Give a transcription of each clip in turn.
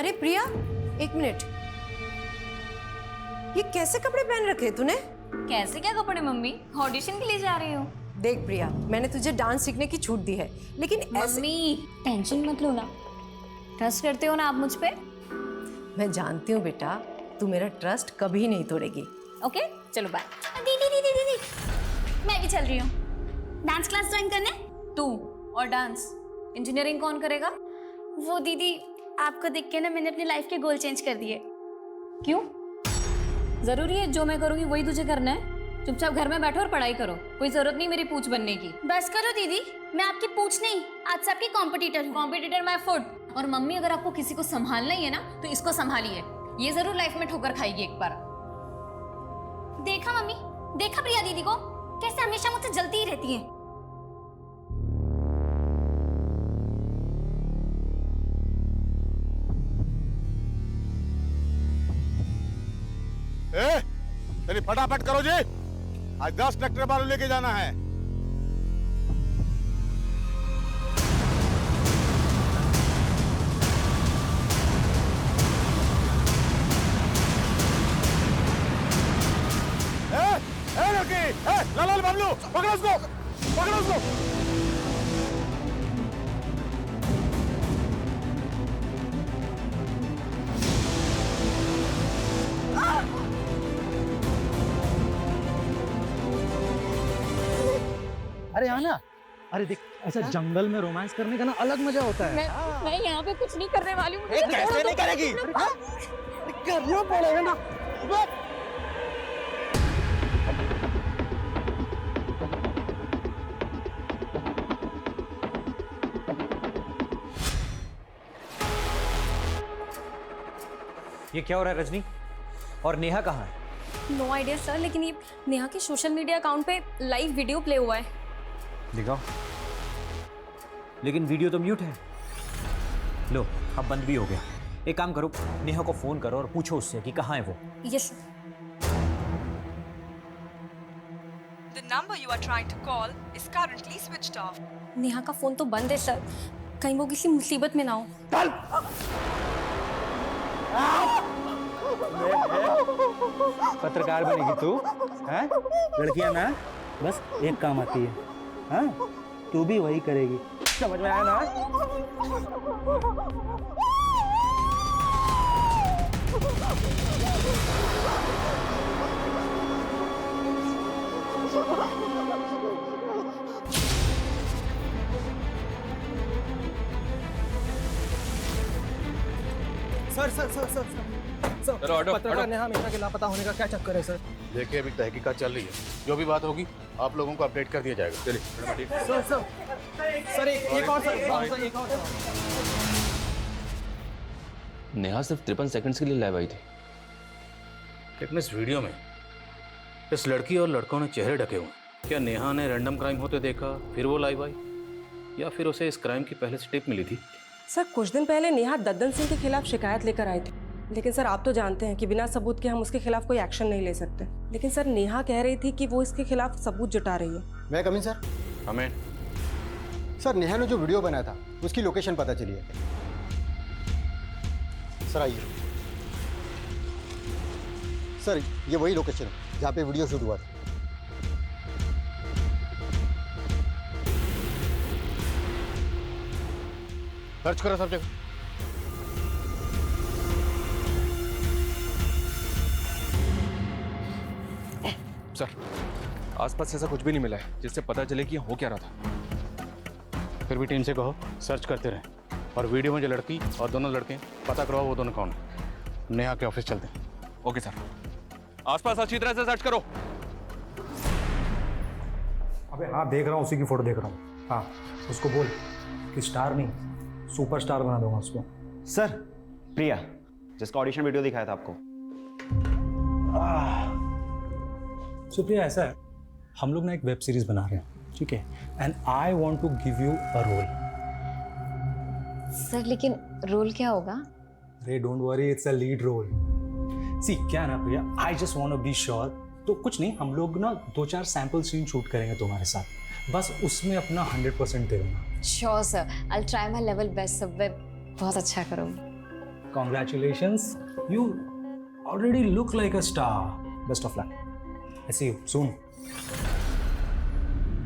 अरे प्रिया, एक मिनट, ये कैसे कपड़े पहन रखे तूने? कैसे क्या कपड़े मम्मी? ऑडिशन के लिए जा रही हूँ। देख प्रिया, मैंने तुझे डांस सीखने की छूट दी है, लेकिन ऐसे... मम्मी टेंशन मत लो ना, ट्रस्ट करते हो ना आप मुझ पे? मैं जानती हूँ बेटा, तू मेरा ट्रस्ट कभी नहीं तोड़ेगी। ओके चलो बाय। दीदी दीदी दीदी, मैं भी चल रही हूँ डांस क्लास ज्वाइन करने। तू और डांस, इंजीनियरिंग कौन करेगा? वो दीदी, आपको देख के ना मैंने अपनी लाइफ के गोल चेंज कर दिए। क्यों? जरूरी है जो मैं करूँगी वही तुझे करना है? चुपचाप घर में बैठो और पढ़ाई करो, कोई जरूरत नहीं मेरी पूछ बनने की। बस करो दीदी, मैं आपकी पूछ नहीं, आज सबकी कॉम्पिटिटर हूँ। Competitor my foot. और मम्मी, अगर आपको किसी को संभालना ही है ना तो इसको संभालिए, ये जरूर लाइफ में ठोकर खाएगी एक बार। देखा मम्मी, देखा प्रिया दीदी को कैसे हमेशा मुझसे जलती ही रहती है। चलिए फटाफट करो जी, आज 10 ट्रैक्टर बालू लेके जाना है। लड़की, लाल बाबलू, पकड़ो उसको, पकड़ो उसको। अरे आना, अरे देख ऐसा जंगल में रोमांस करने का ना अलग मजा होता है। मैं यहाँ पे कुछ नहीं करने वाली हूँ। कैसे नहीं करेगी? करना पड़ेगा ना। ये क्या हो रहा है रजनी? और नेहा कहाँ है? नो आइडिया सर, लेकिन ये नेहा के सोशल मीडिया अकाउंट पे लाइव वीडियो प्ले हुआ है। दिखाओ। लेकिन वीडियो तो म्यूट है। लो, अब बंद भी हो गया। एक काम करो, नेहा को फोन करो और पूछो उससे कि कहाँ है वो। Yes. The number you are trying to call is currently switched off. Neha का फोन तो बंद है सर, कहीं वो किसी मुसीबत में ना हो। पत्रकार बनेगी तू? हैं? लड़कियां ना बस एक काम आती है, हाँ? तू भी वही करेगी, समझ में आया ना? सर, पत्रकार नेहा मिश्रा के लापता होने का क्या चक्कर है सर? देखिए अभी तहकीकात चल रही है, जो भी बात होगी आप लोगों को अपडेट कर दिया जाएगा। चलिए सर एक और नेहा सिर्फ 53 सेकंड्स के लिए लाइव आई थी, लेकिन इस वीडियो में इस लड़की और लड़कों ने चेहरे ढके हुए। क्या नेहा ने रैंडम क्राइम होते देखा फिर वो लाइव आई, या फिर उसे इस क्राइम की पहले से टिप मिली थी? सर कुछ दिन पहले नेहा दद्दन सिंह के खिलाफ शिकायत लेकर आई थी, लेकिन सर आप तो जानते हैं कि बिना सबूत के हम उसके खिलाफ कोई एक्शन नहीं ले सकते। लेकिन सर नेहा कह रही थी कि वो इसके खिलाफ सबूत जुटा रही है। मैं कमिंग सर? हमें सर नेहा ने जो वीडियो बनाया था उसकी लोकेशन पता चली है सर। आइए सर, ये वही लोकेशन है जहाँ पे वीडियो शूट हुआ था। सर्च करो सब जगह। सर आसपास ऐसा कुछ भी नहीं मिला है जिससे पता चले कि हो क्या रहा था। फिर भी टीम से कहो सर्च करते रहे, और वीडियो में जो लड़की और दोनों लड़के पता करवाओ वो दोनों कौन है। नेहा के ऑफिस चलते हैं। ओके सर, आसपास अच्छी तरह से सर्च करो। अबे हाँ, देख रहा हूँ, उसी की फोटो देख रहा हूँ। हाँ, उसको बोल कि स्टार नहीं सुपरस्टार बना दूंगा उसको। सर प्रिया, जिसका ऑडिशन वीडियो दिखाया था आपको। सुप्रिया, ऐसा है, हम लोग ना एक वेब सीरीज बना रहे हैं, ठीक है? And I want to give you a role. Sir लेकिन रोल क्या होगा? अरे don't worry, it's a lead role. See क्या ना Priya, I just want to be sure. तो कुछ नहीं, हम लोग ना 2-4 सैंपल सीन शूट करेंगे तुम्हारे साथ, बस उसमें अपना 100% दे देना। Sure sir, I will try my level best sir, मैं बहुत अच्छा करूँगी। Congratulations. You already look like a star. Best of luck. I see you soon.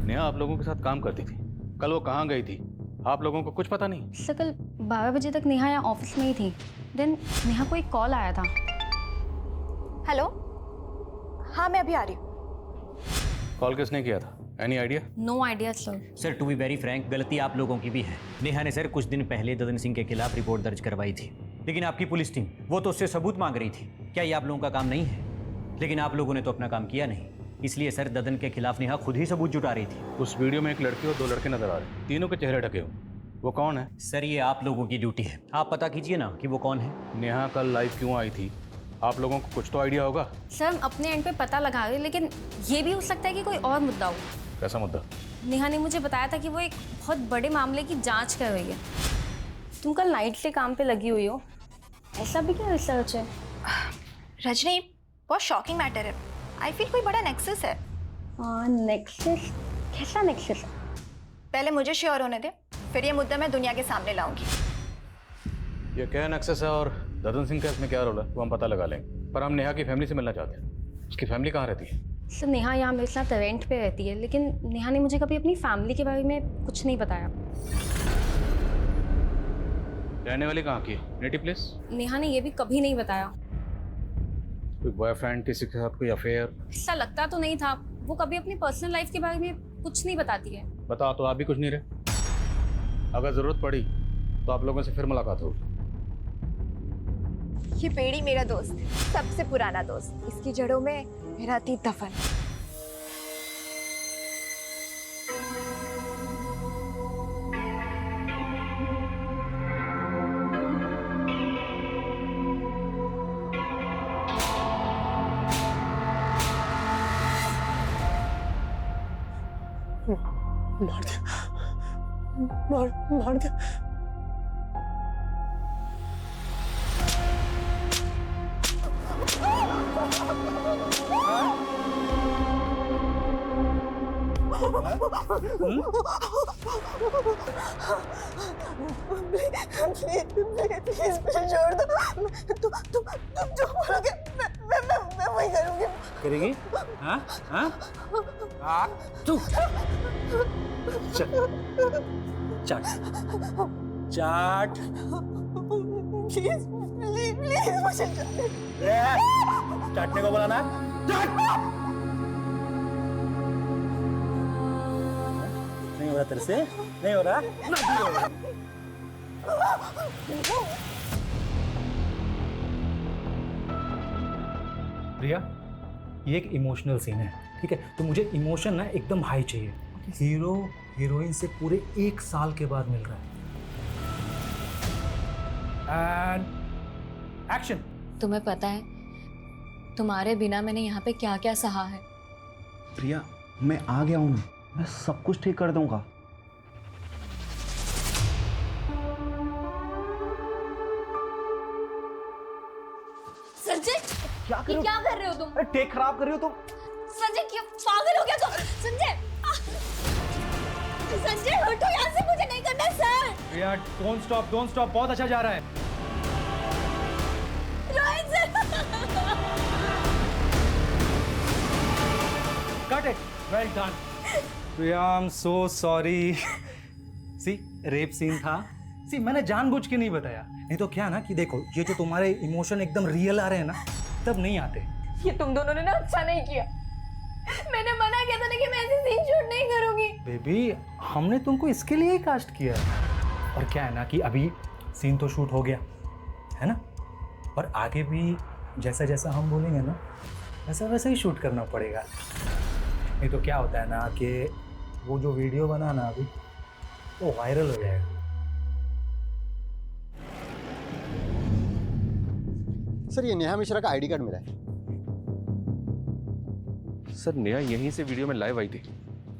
Neha आप लोगों के साथ काम करती थी, कल वो कहाँ गई थी आप लोगों को कुछ पता नहीं? सर कल 12 बजे तक नेहा यहाँ ऑफिस में ही थी। देन नेहा को एक कॉल आया था। हेलो, हाँ मैं अभी आ रही हूँ। कॉल किसने किया था? Any idea? No idea sir. Sir to be very frank, गलती आप लोगों की भी है। नेहा ने सर कुछ दिन पहले ददन सिंह के खिलाफ रिपोर्ट दर्ज करवाई थी, लेकिन आपकी पुलिस टीम वो तो उससे सबूत मांग रही थी। क्या ये आप लोगों का काम नहीं है? लेकिन आप लोगों ने तो अपना काम किया नहीं, इसलिए सर ददन के खिलाफ नेहा खुद ही सबूत जुटा रही थी। उस वीडियो में एक लड़की और 2 लड़के नजर आ रहे, तीनों के चेहरे ढके हुए। वो कौन है? सर ये आप लोगों की ड्यूटी है, आप पता कीजिए ना कि वो कौन है। नेहा कल लाइव क्यों आई थी? आप लोगों को कुछ तो आइडिया होगा। सर हम अपने एंड पे पता लगा रहे, लेकिन ये भी हो सकता है कि कोई और मुद्दा हो। कैसा मुद्दा? नेहा ने मुझे बताया था कि वो एक बहुत बड़े मामले की जांच कर रही है। तुम कल नाइट से काम पे लगी हुई हो, ऐसा भी क्या रिसर्च है? रजनी, बहुत शॉकिंग मैटर है। आई फील कोई बड़ा नेक्सस है। नेक्सस? कैसा नेक्सस? पहले मुझे श्योर होने दे, फिर ये मुद्दा मैं दुनिया के सामने लाऊंगी। ये क्या एक्सेस है और ददन सिंह का इसमें क्या रोल है वो हम पता लगा लेंगे, पर हम नेहा की फैमिली से मिलना चाहते हैं। उसकी फैमिली कहाँ रहती है? सर नेहा यहाँ मेरे साथ रेंट पे रहती है, लेकिन नेहा ने मुझे कभी अपनी फैमिली के बारे में कुछ नहीं बताया। रहने वाली कहाँ की? Native place? नेहा ने ये भी कभी नहीं बताया। कोई बॉयफ्रेंड, किसी के साथ कोई अफेयर? ऐसा लगता तो नहीं था। वो कभी अपनी पर्सनल लाइफ के बारे में कुछ नहीं बताती है। बता तो आप भी कुछ नहीं रहे। अगर जरूरत पड़ी तो आप लोगों से फिर मुलाकात होगी। ये पेड़ी मेरा दोस्त, सबसे पुराना दोस्त। इसकी जड़ों में मेरा अतीत दफन। मार दिया, मार दिया। प्लीज मुझे छोड़ दो। तुम जो बोलोगे मैं वही करूंगी। करेगी? हाँ हाँ तू चाट चाट प्लीज मुझे चाटने को बोला ना? नहीं हो रहा तेरे से? नहीं हो रहा? नहीं हो रहा। प्रिया, ये एक इमोशनल सीन है, ठीक है? तो मुझे इमोशन ना एकदम हाई चाहिए। हीरो हीरोइन से पूरे 1 साल के बाद मिल रहा है। And action. तुम्हें पता है तुम्हारे बिना मैंने यहाँ पे क्या क्या सहा है। प्रिया, मैं आ गया हूँ, मैं सब कुछ ठीक कर दूंगा। संजय, क्या कर रहे हो तुम? टेक खराब कर रही हो तुम। संजय क्या पागल हो गया तुम? संजय, संजय हटो यहाँ से, मुझे नहीं करना सर। प्रिया, डोंट स्टॉप, बहुत अच्छा जा रहा है। Rohit sir, cut it, well done. Priya, I am so sorry. See, rape scene था। सी, मैंने जानबूझ के नहीं बताया, नहीं तो क्या ना कि देखो, ये जो तुम्हारे इमोशन एकदम रियल आ रहे हैं ना, तब नहीं आते। ये तुम दोनों ने ना अच्छा नहीं किया। मैंने मना किया था ना कि मैं ऐसे सीन शूट नहीं करूंगी। बेबी, हमने तुमको इसके लिए ही कास्ट किया है। और क्या है ना कि अभी सीन तो शूट हो गया है ना, और आगे भी जैसा जैसा हम बोलेंगे ना वैसा वैसा ही शूट करना पड़ेगा। नहीं तो क्या होता है ना कि वो जो वीडियो बना ना अभी, वो वायरल हो जाएगा। सर, ये नेहा मिश्रा का आईडी कार्ड मिला है। सर नेहा यहीं से वीडियो में लाइव आई थी,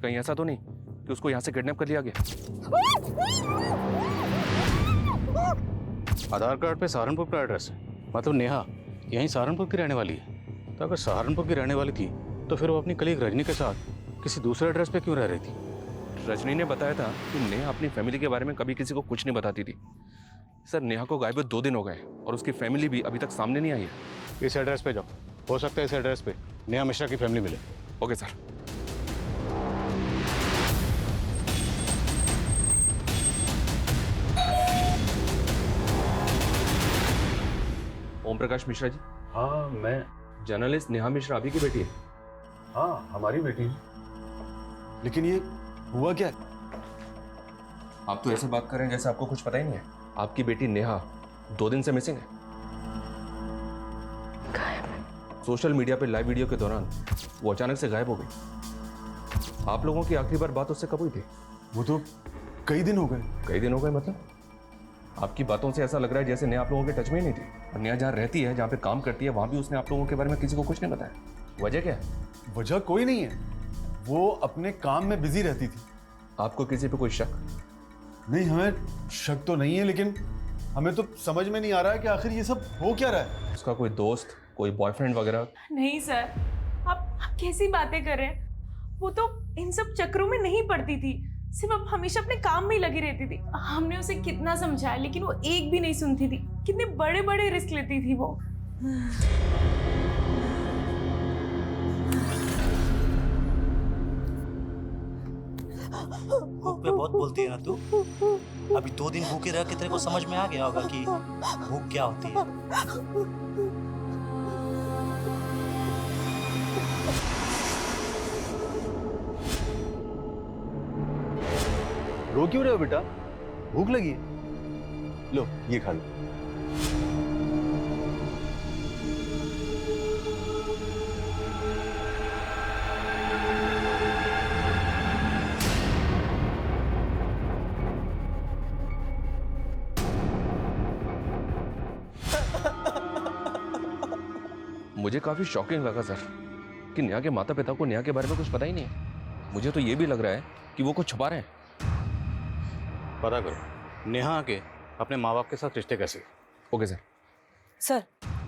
कहीं ऐसा तो नहीं कि उसको यहाँ से किडनैप कर लिया गया? आधार कार्ड पे सहारनपुर का एड्रेस है, मतलब नेहा यहीं सहारनपुर की रहने वाली है। तो अगर सहारनपुर की रहने वाली थी तो फिर वो अपनी कलीग रजनी के साथ किसी दूसरे एड्रेस पे क्यों रह रही थी? रजनी ने बताया था कि नेहा अपनी फैमिली के बारे में कभी किसी को कुछ नहीं बताती थी, सर नेहा को गायब हुए 2 दिन हो गए और उसकी फैमिली भी अभी तक सामने नहीं आई है। इस एड्रेस पे जाओ, हो सकता है इस एड्रेस पे नेहा मिश्रा की फैमिली मिले। Okay sir. ओम प्रकाश मिश्रा जी। हाँ मैं। जर्नलिस्ट नेहा मिश्रा अभी की बेटी है। हाँ हमारी बेटी है। लेकिन ये हुआ क्या? आप तो ऐसे बात कर रहे हैं जैसे आपको कुछ पता ही नहीं है। आपकी बेटी नेहा 2 दिन से मिसिंग है। सोशल मीडिया पे लाइव वीडियो के दौरान वो अचानक से गायब हो गई। आप लोगों की आखिरी बार बात उससे कब हुई थी? वो तो कई दिन हो गए। कई दिन हो गए मतलब? आपकी बातों से ऐसा लग रहा है जैसे नेहा आप लोगों के टच में ही नहीं थी। और नेहा जहाँ रहती है, जहाँ पे काम करती है, वहाँ भी उसने आप लोगों के बारे में किसी को कुछ नहीं बताया। वजह क्या है? वजह कोई नहीं है, वो अपने काम में बिजी रहती थी। आपको किसी पे कोई शक? नहीं, हमें शक तो नहीं है, लेकिन हमें तो समझ में नहीं आ रहा है कि आखिर ये सब हो क्या रहा है। उसका कोई दोस्त, कोई बॉयफ्रेंड वगैरह? नहीं सर, आप कैसी बातें कर रहे हैं? वो तो इन सब चक्रों में नहीं पड़ती थी, सिर्फ अब हमेशा अपने काम में ही लगी रहती थी। हमने उसे कितना समझाया लेकिन वो एक भी नहीं सुनती थी। कितने बड़े बड़े रिस्क लेती थी वो। भूख पे बहुत बोलती है ना तू। अभी 2 दिन भूखे रह के तेरे को समझ में आ गया होगा कि भूख क्या होती है। रो क्यों रहे हो बेटा? भूख लगी है? लो ये खा लो। मुझे काफी शॉकिंग लगा सर कि नेहा के माता पिता को नेहा के बारे में कुछ पता ही नहीं है। मुझे तो ये भी लग रहा है कि वो कुछ छुपा रहे हैं। पता करो नेहा के अपने माँ बाप के साथ रिश्ते कैसे। Okay sir. सर,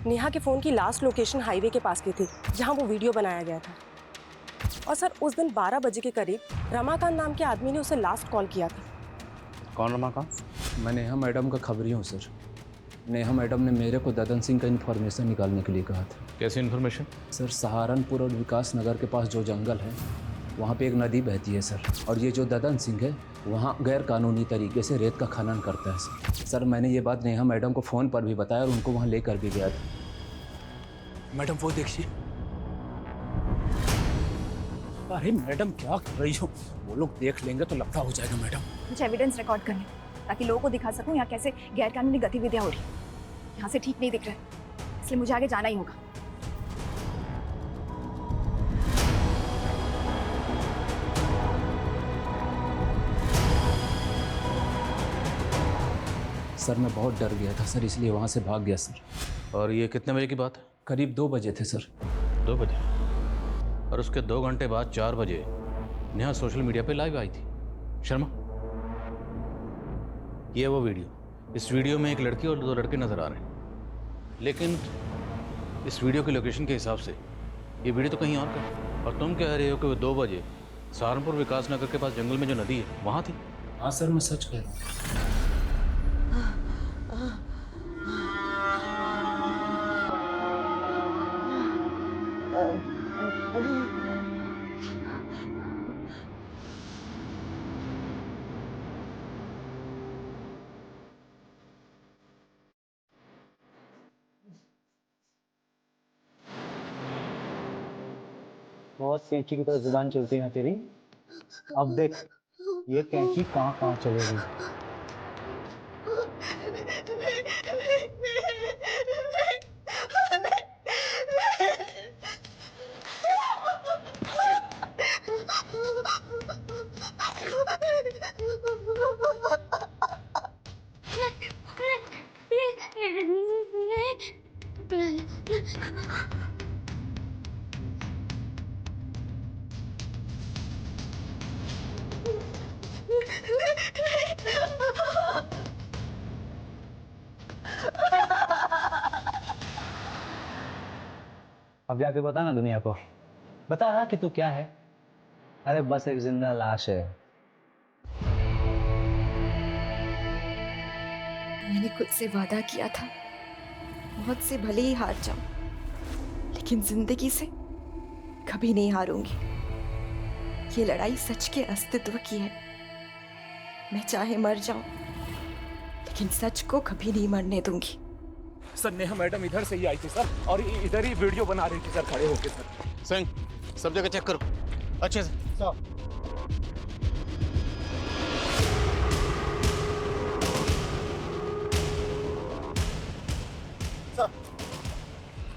नेहा के फ़ोन की लास्ट लोकेशन हाईवे के पास की थी जहां वो वीडियो बनाया गया था। और सर उस दिन 12 बजे के करीब रमाकांत नाम के आदमी ने उसे लास्ट कॉल किया था। कौन रमाकांत? मैं नेहा मैडम का खबरी हूँ सर। नेहा मैडम ने मेरे को ददन सिंह का इन्फॉर्मेशन निकालने के लिए कहा था। कैसी इन्फॉर्मेशन? सर सहारनपुर और विकास नगर के पास जो जंगल है वहाँ पे एक नदी बहती है सर, और ये जो ददन सिंह है वहाँ गैर कानूनी तरीके से रेत का खनन करता है सर। सर मैंने ये बात नेहा मैडम को फ़ोन पर भी बताया और उनको वहाँ लेकर भी गया था। मैडम वो देखिए। अरे मैडम क्या कर रही हो? वो लोग देख लेंगे तो लफड़ा हो जाएगा मैडम। कुछ एविडेंस रिकॉर्ड करने ताकि लोगों को दिखा सकूं यहाँ कैसे गैरकानूनी गतिविधियां हो रही। यहाँ से ठीक नहीं दिख रहा है, इसलिए मुझे आगे जाना ही होगा। सर मैं बहुत डर गया था सर, इसलिए वहाँ से भाग गया सर। और ये कितने बजे की बात है? करीब 2 बजे थे सर। 2 बजे? और उसके 2 घंटे बाद 4 बजे नेहा सोशल मीडिया पे लाइव आई थी। शर्मा, ये वो वीडियो। इस वीडियो में एक लड़की और 2 लड़के नजर आ रहे हैं, लेकिन इस वीडियो की लोकेशन के हिसाब से ये वीडियो तो कहीं और का है। और तुम कह रहे हो कि वो 2 बजे सहारनपुर विकास नगर के पास जंगल में जो नदी है वहाँ थी। हाँ सर मैं सच कह रहा हूँ। बहुत कैंची की तरह जुबान चलती है तेरी। अब देख ये कैंची कहाँ कहाँ चलेगी। अब जाके बता ना दुनिया को, बता रहा कि तू क्या है। अरे बस एक जिंदा लाश है। मैंने खुद से वादा किया था, मौत से भले ही हार जाऊं, लेकिन जिंदगी से कभी नहीं हारूंगी। ये लड़ाई सच के अस्तित्व की है। मैं चाहे मर जाऊं, लेकिन सच को कभी नहीं मरने दूंगी। सर नेहा मैडम इधर से ही आई थी सर, और इधर ही वीडियो बना रही थी सर, खड़े होके सर। सिंह, सब जगह चेक करो अच्छे से।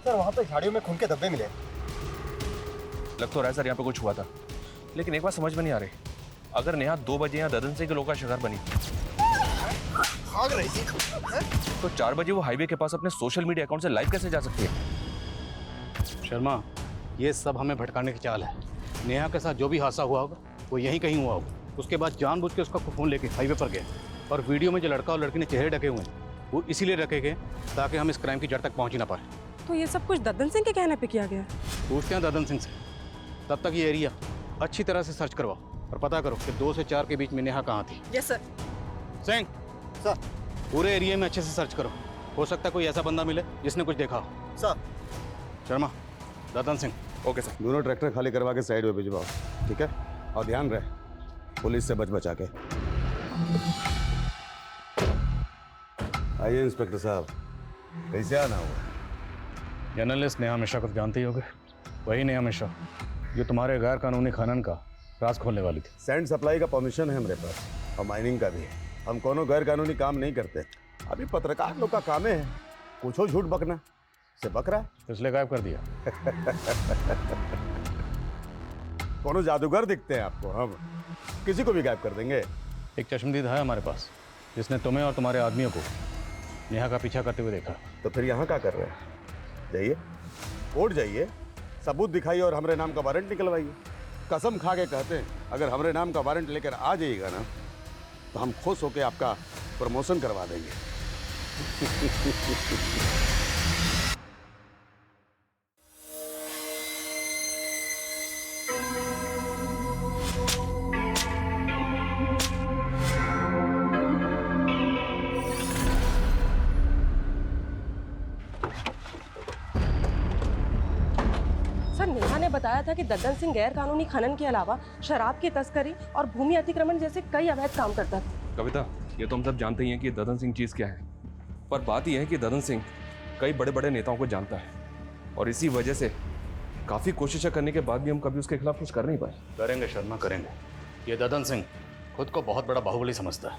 सर वहाँ पे झाड़ियों में खून के धब्बे मिले। लग तो रहा है सर यहाँ पे कुछ हुआ था, लेकिन एक बात समझ में नहीं आ रही, अगर नेहा 2 बजे यहाँ ददन सिंह के लोग का शिकार बनी भाग रही थी तो 4 बजे वो हाईवे के पास अपने सोशल मीडिया अकाउंट से लाइव कैसे जा सकती है? शर्मा, ये सब हमें भटकाने की चाल है। नेहा के साथ जो भी हादसा हुआ होगा वो यहीं कहीं हुआ होगा। उसके बाद जानबूझ के उसका फ़ोन लेके हाईवे पर गए, और वीडियो में जो लड़का और लड़की ने चेहरे ढके हुए हैं वो इसीलिए रखे गए ताकि हम इस क्राइम की जड़ तक पहुँच ही ना पाए। तो ये सब कुछ ददन सिंह के कहने पे किया गया? पूछते हैं ददन सिंह से। तब तक ये एरिया अच्छी तरह से सर्च करवाओ और पता करो कि 2 से 4 के बीच में नेहा कहाँ थी। Yes sir. सिंह, सर पूरे एरिया में अच्छे से सर्च करो, हो सकता है कोई ऐसा बंदा मिले जिसने कुछ देखा हो। Sir. Sharma, Dadan Singh. Okay sir. दोनों ट्रैक्टर खाली करवा के साइड में भिजवाओ, ठीक है? और ध्यान रहे पुलिस से बचा के। आइए इंस्पेक्टर साहब, कैसे आना हुआ? जर्नलिस्ट नेहा मिश्रा को जानते ही होगे, वही नेहा मिश्रा जो तुम्हारे गैर कानूनी खनन का राज खोलने वाली थी। सैंड सप्लाई का परमिशन है मेरे पास, और माइनिंग का भी है। हम कोनो गैर कानूनी काम नहीं करते। अभी पत्रकार लोग का काम है कुछ हो झूठ बकना, से बक रहा है इसलिए गायब कर दिया। कोनो जादूगर दिखते हैं आपको? हम किसी को भी गायब कर देंगे। एक चश्मदीद है हमारे पास जिसने तुम्हें और तुम्हारे आदमियों को नेहा का पीछा करते हुए देखा। तो फिर यहाँ क्या कर रहे हैं? जाइए कोर्ट जाइए, सबूत दिखाइए और हमारे नाम का वारंट निकलवाइए। कसम खा के कहते हैं, अगर हमारे नाम का वारंट लेकर आ जाइएगा ना तो हम खुश होकर आपका प्रमोशन करवा देंगे। सर नेहा ने बताया था कि ददन सिंह गैर कानूनी खनन के अलावा शराब की तस्करी और भूमि अतिक्रमण जैसे कई अवैध काम करता था। कविता, ये तो हम सब जानते ही हैं कि ददन सिंह चीज़ क्या है, पर बात यह है कि ददन सिंह कई बड़े बड़े नेताओं को जानता है, और इसी वजह से काफ़ी कोशिशें करने के बाद भी हम कभी उसके खिलाफ कुछ कर नहीं पाए। करेंगे शर्मा, करेंगे। ये ददन सिंह खुद को बहुत बड़ा बाहुबली समझता है,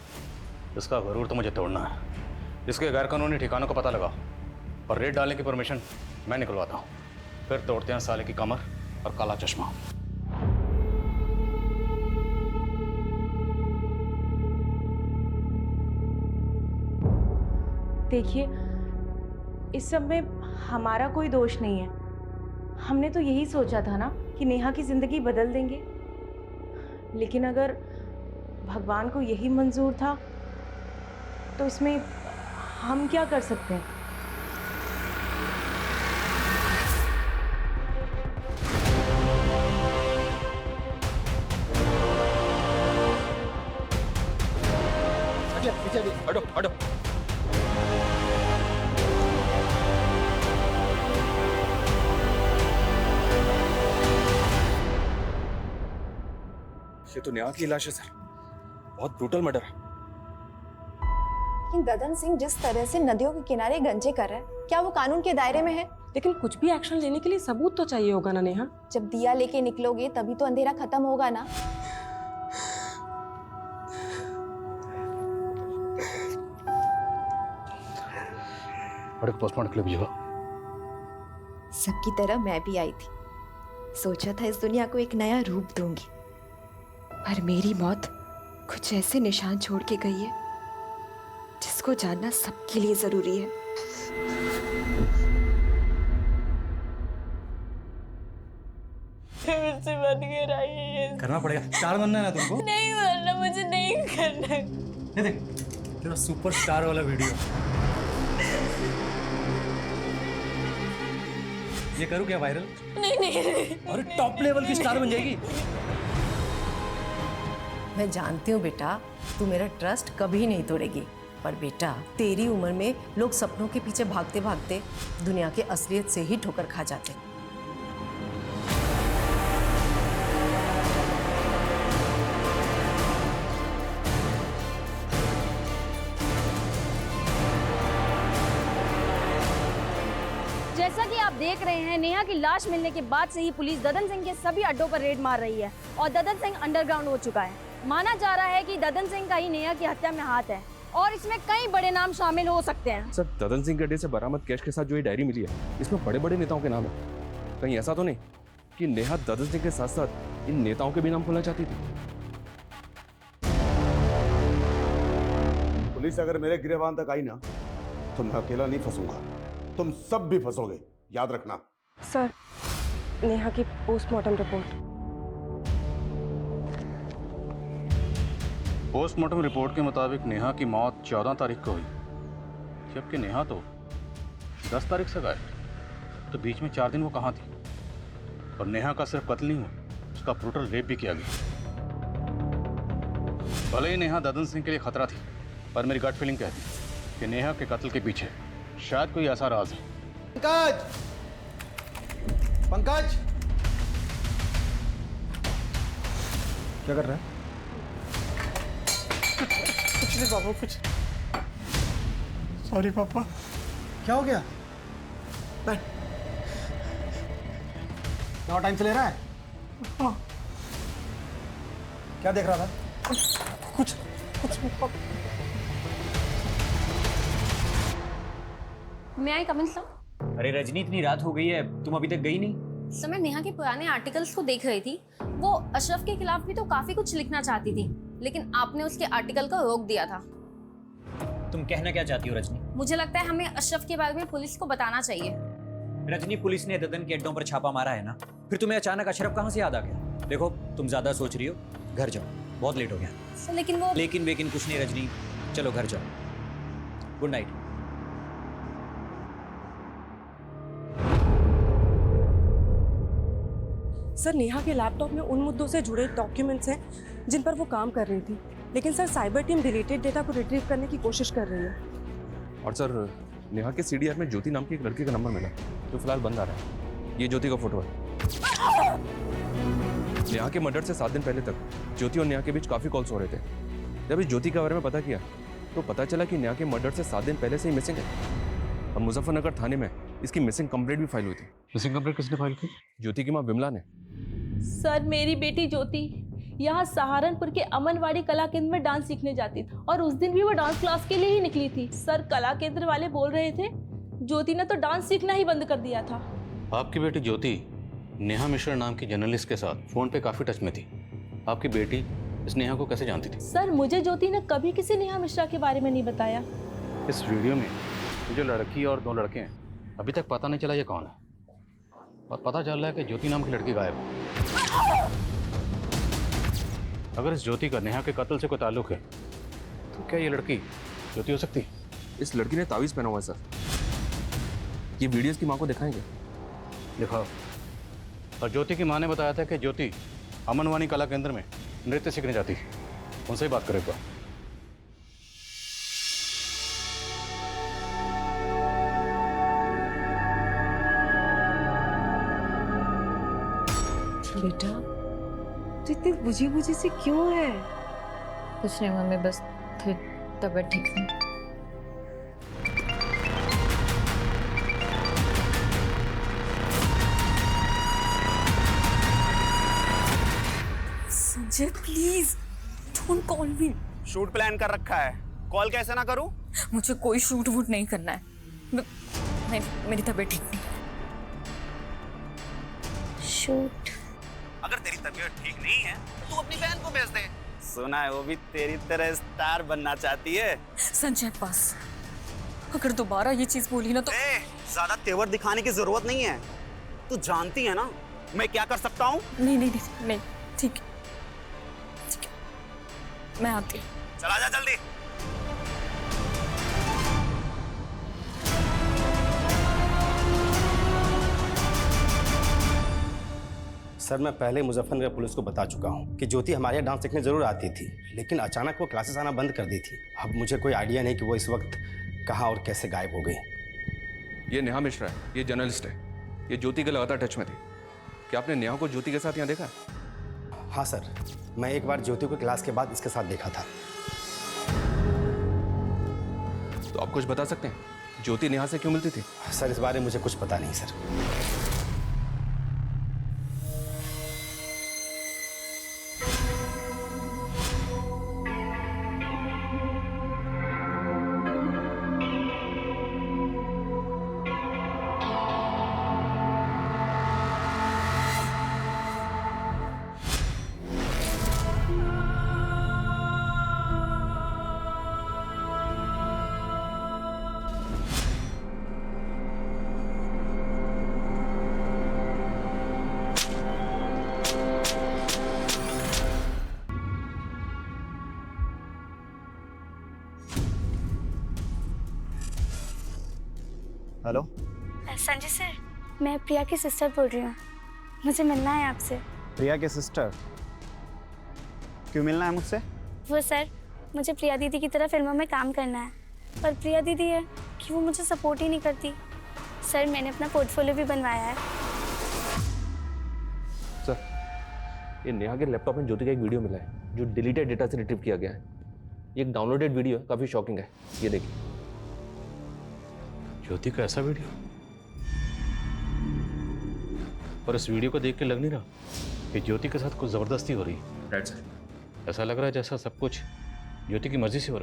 इसका गरूर तो मुझे तोड़ना है। इसके गैर कानूनी ठिकानों का पता लगाओ और रेड डालने की परमिशन मैं निकलवाता हूँ, फिर तोड़ते हैं साले की कमर और काला चश्मा। देखिए, इस सब में हमारा कोई दोष नहीं है। हमने तो यही सोचा था ना कि नेहा की जिंदगी बदल देंगे, लेकिन अगर भगवान को यही मंजूर था तो इसमें हम क्या कर सकते हैं? हटो हटो। ये तो नेहा की लाश है सर, बहुत ब्रूटल मर्डर है। लेकिन ददन सिंह जिस तरह से नदियों के किनारे गंजे कर रहा है, क्या वो कानून के दायरे में है? लेकिन कुछ भी एक्शन लेने के लिए सबूत तो चाहिए होगा ना नेहा। जब दिया लेके निकलोगे तभी तो अंधेरा खत्म होगा ना। पोस्टमार्टम के लिए भिजवा। सबकी तरह मैं भी आई थी, सोचा था इस दुनिया को एक नया रूप दूंगी, पर मेरी मौत कुछ ऐसे निशान छोड़ के गई है जिसको जानना सबके लिए जरूरी है। मुझसे मत गिराइए। करना पड़ेगा, स्टार बनना है ना तुमको? नहीं बनना, मुझे नहीं करना। ये देख तेरा सुपरस्टार वाला वीडियो। ये करूँ क्या वायरल? नहीं नहीं। अरे टॉप लेवल की स्टार बन जाएगी। मैं जानती हूँ बेटा, तू मेरा ट्रस्ट कभी नहीं तोड़ेगी, पर बेटा, तेरी उम्र में लोग सपनों के पीछे भागते भागते दुनिया के असलियत से ही ठोकर खा जाते हैं। जैसा कि आप देख रहे हैं, नेहा की लाश मिलने के बाद से ही पुलिस ददन सिंह के सभी अड्डों पर रेड मार रही है और ददन सिंह अंडरग्राउंड हो चुका है। माना जा रहा है कि ददन सिंह का ही नेहा की हत्या में हाथ है और इसमें कई बड़े नाम शामिल हो सकते हैं। सर, ददन सिंह के अड्डे से बरामद कैश के साथ जो ये डायरी मिली है, इसमें बड़े बड़े नेताओं के नाम है। कहीं ऐसा तो नहीं कि नेहा ददन सिंह के साथ साथ इन नेताओं के भी नाम खोलना चाहती थी? पुलिस अगर मेरे गिरेबान तक आई ना, तो मैं अकेला नहीं फंसूंगा, तुम सब भी फंसोगे, याद रखना। सर, नेहा की पोस्टमार्टम रिपोर्ट। पोस्टमार्टम रिपोर्ट के मुताबिक नेहा की मौत 14 तारीख को हुई, जबकि नेहा तो 10 तारीख से गायब। तो बीच में 4 दिन वो कहाँ थी? और नेहा का सिर्फ कत्ल नहीं हुआ, उसका ब्रूटल रेप भी किया गया। भले ही नेहा ददन सिंह के लिए खतरा थी, पर मेरी गट फीलिंग कहती है कि नेहा के कत्ल के पीछे शायद कोई ऐसा राज है। पंकज, पंकज, क्या कर रहा है? कुछ नहीं बाबू, कुछ। सॉरी पापा। क्या हो गया? बैठ। क्या टाइम से ले रहा है? हाँ। क्या देख रहा था? कुछ नहीं पापा। मैं आई कमिंग सर? अरे रजनी, इतनी रात हो गई है, तुम अभी तक गई नहीं? सर, मैं नेहा के पुराने आर्टिकल्स को देख रही थी। वो अशरफ के खिलाफ भी तो काफी कुछ लिखना चाहती थी, लेकिन आपने उसके आर्टिकल को रोक दिया था। तुम कहना क्या चाहती हो रजनी? मुझे लगता है हमें अशरफ के बारे में पुलिस को बताना चाहिए। रजनी, पुलिस ने ददन के अड्डों पर छापा मारा है ना, फिर तुम्हें अचानक अशरफ कहाँ से याद आ गया? देखो, तुम ज्यादा सोच रही हो, घर जाओ, बहुत लेट हो गया। सर, लेकिन वो लेकिन कुछ नहीं रजनी, चलो घर जाओ। Good night. सर, नेहा के लैपटॉप में उन मुद्दों से जुड़े डॉक्यूमेंट्स हैं जिन पर वो काम कर रही थी, लेकिन sir cyber team deleted data को रिट्रीव करने की कोशिश कर रही है। और सर, नेहा के सीडीआर में ज्योति नाम की एक लड़की का नंबर मिला, जो फिलहाल बंद आ रहा है। ये ज्योति का फोटो है। नेहा के मर्डर से 7 दिन पहले तक ज्योति और नेहा के बीच काफी कॉल्स हो रहे थे। जब इस ज्योति के बारे में पता किया, तो पता चला कि नेहा के मर्डर से 7 दिन पहले से ही मिसिंग है और मुजफ्फरनगर थाने में इसकी मिसिंग कंप्लेंट भी फाइल हुई थी। मिसिंग कंप्लेंट किसने फाइल की? ज्योति की माँ विमला ने। सर, मेरी बेटी ज्योति यहाँ सहारनपुर के अमनवाड़ी कला केंद्र में डांस सीखने जाती थी और उस दिन भी वो डांस क्लास के लिए ही निकली थी। सर, कला केंद्र वाले बोल रहे थे ज्योति ने तो डांस सीखना ही बंद कर दिया था। आपकी बेटी ज्योति नेहा मिश्रा नाम की जर्नलिस्ट के साथ फोन पे काफी टच में थी। आपकी बेटी इस नेहा को कैसे जानती थी? सर, मुझे ज्योति ने कभी किसी नेहा मिश्रा के बारे में नहीं बताया। इस वीडियो में जो लड़की और 2 लड़के हैं, अभी तक पता नहीं चला ये कौन है, और पता चल रहा है कि ज्योति नाम की लड़की गायब है। अगर इस ज्योति का नेहा के कत्ल से कोई ताल्लुक है, तो क्या ये लड़की ज्योति हो सकती है? इस लड़की ने तावीज़ पहना हुआ है सर। ये वीडियोस की माँ को दिखाएंगे। दिखाओ। और ज्योति की माँ ने बताया था कि ज्योति अमनवाणी कला केंद्र में नृत्य सीखने जाती है। उनसे ही बात करेगा। बेटा, तू इतनी बुझी बुझी सी क्यों है? कुछ नहीं मम्मी, बस थोड़ी तबीयत ठीक नहीं। Sanjay, please don't call me. Shoot plan कर रखा है, कॉल कैसे ना करूं? मुझे कोई शूट वूट नहीं करना है। मेरी तबीयत ठीक नहीं। शूट? अगर तेरी तबीयत ठीक नहीं है तो तू अपनी बहन को भेज दे। सुना है वो भी तेरी तरह स्टार बनना चाहती है। संजय, बस अगर दोबारा ये चीज बोली ना तो ज्यादा तेवर दिखाने की जरूरत नहीं है। तू जानती है ना मैं क्या कर सकता हूँ। नहीं, ठीक है, मैं आती हूँ। चला जा जल्दी। सर मैं पहले मुजफ्फरनगर पुलिस को बता चुका हूँ कि ज्योति हमारे यहाँ डांस सीखने जरूर आती थी, लेकिन अचानक वो क्लासेस आना बंद कर दी थी। अब मुझे कोई आइडिया नहीं कि वो इस वक्त कहाँ और कैसे गायब हो गई। ये नेहा मिश्रा है, ये जर्नलिस्ट है, ये ज्योति के लगातार टच में थी। क्या आपने नेहा को ज्योति के साथ यहाँ देखा? हाँ सर, मैं एक बार ज्योति को क्लास के बाद इसके साथ देखा था। तो आप कुछ बता सकते हैं, ज्योति नेहा से क्यों मिलती थी? सर इस बारे में मुझे कुछ पता नहीं सर। हेलो संजय सर, मैं प्रिया की सिस्टर बोल रही हूँ, मुझे मिलना है आपसे। प्रिया के सिस्टर, क्यों मिलना है मुझसे? वो सर, मुझे प्रिया दीदी की तरह फिल्मों में काम करना है, पर प्रिया दीदी है कि वो मुझे सपोर्ट ही नहीं करती। सर मैंने अपना पोर्टफोलियो भी बनवाया है। सर, ये नेहा के लैपटॉप में ज्योति का एक वीडियो मिला है जो डिलीटेड डेटा से रिट्रीव किया गया है। ये एक डाउनलोडेड वीडियो है, काफ़ी शॉकिंग है। ये देखिए। ज्योति का ऐसा वीडियो? और इस वीडियो को देख के लग नहीं रहा कि ज्योति के साथ कुछ ज़बरदस्ती हो रही है। Right sir. ऐसा लग रहा है जैसा सब कुछ ज्योति की मर्जी से हो रहा है।